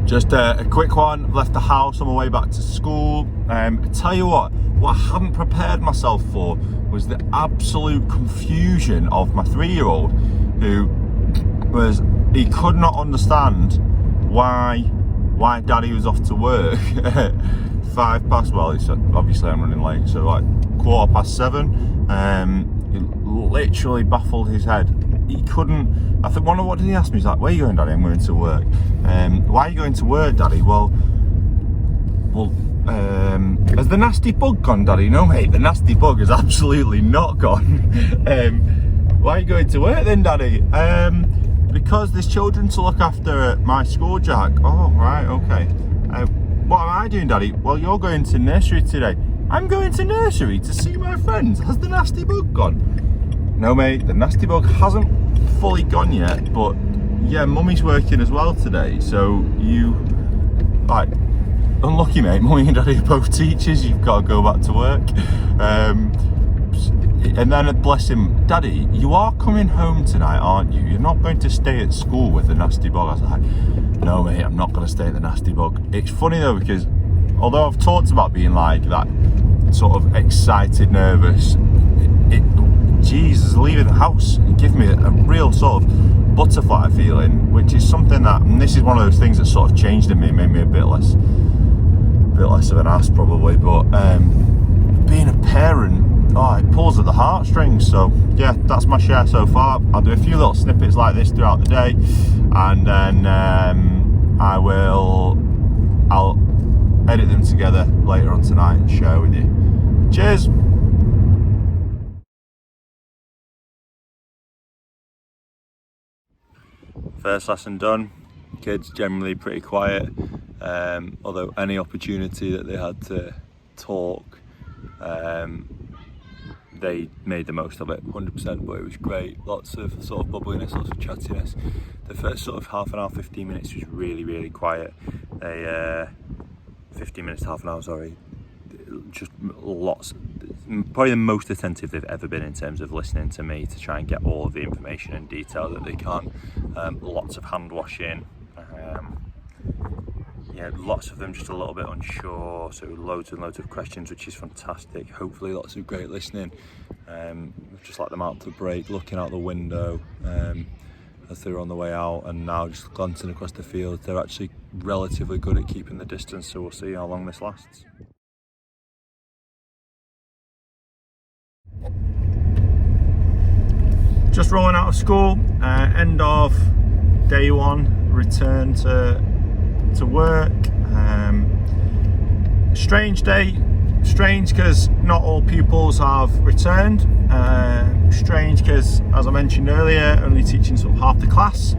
Just a quick one. Left the house on my way back to school. I tell you what I hadn't prepared myself for was the absolute confusion of my 3-year-old, he could not understand why Daddy was off to work. 5 past. Well, he said obviously I'm running late, so like 7:15. It literally baffled his head. He couldn't. I think what did he ask me? He's like, "Where are you going, Daddy?" "I'm going to work." "Why are you going to work, Daddy?" Well, has the nasty bug gone, Daddy?" "No, mate, the nasty bug has absolutely not gone." "Why are you going to work then, Daddy?" "Because there's children to look after at my school, Jack." "Oh, right, okay." "What am I doing, Daddy?" "Well, you're going to nursery today." "I'm going to nursery to see my friends. Has the nasty bug gone?" "No, mate, the nasty bug hasn't fully gone yet, but yeah, Mummy's working as well today, so unlucky, mate. Mummy and Daddy are both teachers. You've got to go back to work." And then, bless him, "Daddy, you are coming home tonight, aren't you? You're not going to stay at school with the nasty bug." I was like, "No, mate, I'm not going to stay at the nasty bug." It's funny though, because although I've talked about being like that sort of excited, nervous, Jesus, leaving the house, it gave me a real sort of butterfly feeling, which is something that, and this is one of those things that sort of changed in me, made me a bit less of an ass probably, but being a parent, it pulls at the heartstrings. So yeah, that's my share so far. I'll do a few little snippets like this throughout the day, and then I'll edit them together later on tonight and share with you. Cheers. First lesson done. Kids generally pretty quiet, although any opportunity that they had to talk, they made the most of it, 100%, but it was great. Lots of sort of bubbliness, lots of chattiness. The first sort of half an hour, 15 minutes was really, really quiet. 15 minutes to half an hour, sorry. Just lots, probably the most attentive they've ever been in terms of listening to me to try and get all of the information and detail that they can. Lots of hand washing. Yeah, lots of them just a little bit unsure, so loads and loads of questions, which is fantastic. Hopefully lots of great listening. We've just let them out to break, looking out the window as they were on the way out, and now just glancing across the field. They're actually relatively good at keeping the distance, so we'll see how long this lasts. Just rolling out of school, end of day one, return to work. Strange day, strange because not all pupils have returned. Strange because, as I mentioned earlier, only teaching sort of half the class.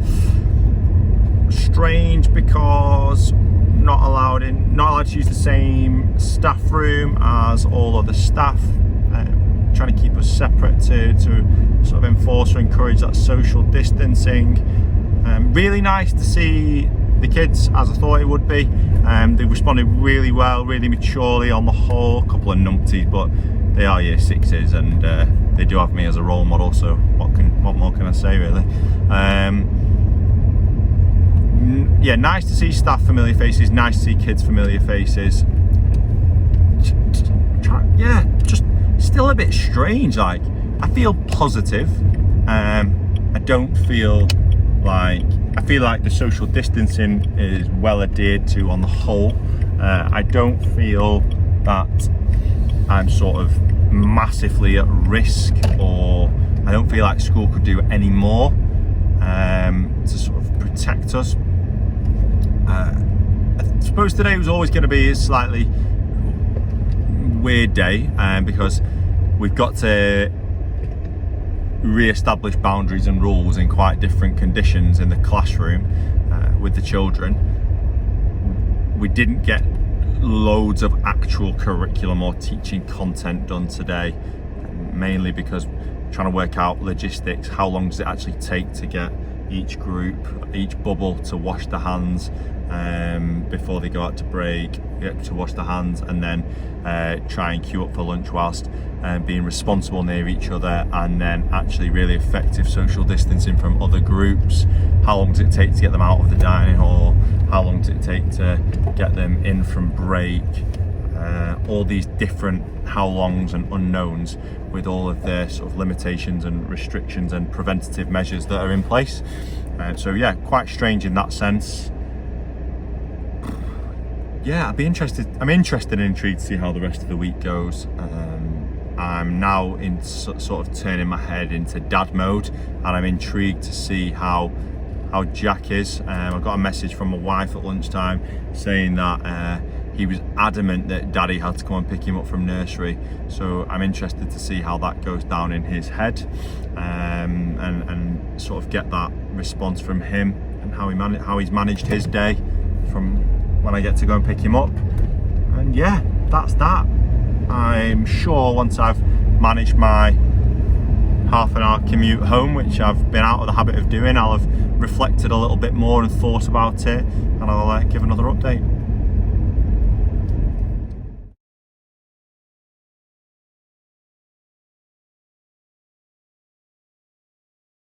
Strange because not allowed to use the same staff room as all other staff. Trying to keep us separate to sort of enforce or encourage that social distancing. Really nice to see the kids, as I thought it would be. They responded really well, really maturely on the whole. A couple of numpties, but they are year sixes, and they do have me as a role model, so what more can I say, really? Yeah, nice to see staff familiar faces, nice to see kids familiar faces. Yeah, just still a bit strange. Like, I feel positive. I don't feel like, I feel like the social distancing is well adhered to on the whole. I don't feel that I'm sort of massively at risk, or I don't feel like school could do any more to sort of protect us. I suppose today was always going to be a slightly weird day, because we've got to re-establish boundaries and rules in quite different conditions in the classroom with the children. We didn't get loads of actual curriculum or teaching content done today, mainly because we're trying to work out logistics. How long does it actually take to get each group, each bubble to wash their hands before they go out to break, to wash their hands, and then try and queue up for lunch whilst being responsible near each other, and then actually really effective social distancing from other groups. How long does it take to get them out of the dining hall? how long does it take to get them in from break, all these different how longs and unknowns with all of the sort of limitations and restrictions and preventative measures that are in place. So yeah, quite strange in that sense. Yeah, I'm interested and intrigued to see how the rest of the week goes. I'm now in sort of turning my head into dad mode, and I'm intrigued to see how Jack is. I got a message from my wife at lunchtime saying that he was adamant that Daddy had to come and pick him up from nursery. So I'm interested to see how that goes down in his head, and sort of get that response from him and how he's managed his day from when I get to go and pick him up. And yeah, that's that. I'm sure once I've managed my half an hour commute home, which I've been out of the habit of doing, I'll have reflected a little bit more and thought about it, and I'll give another update.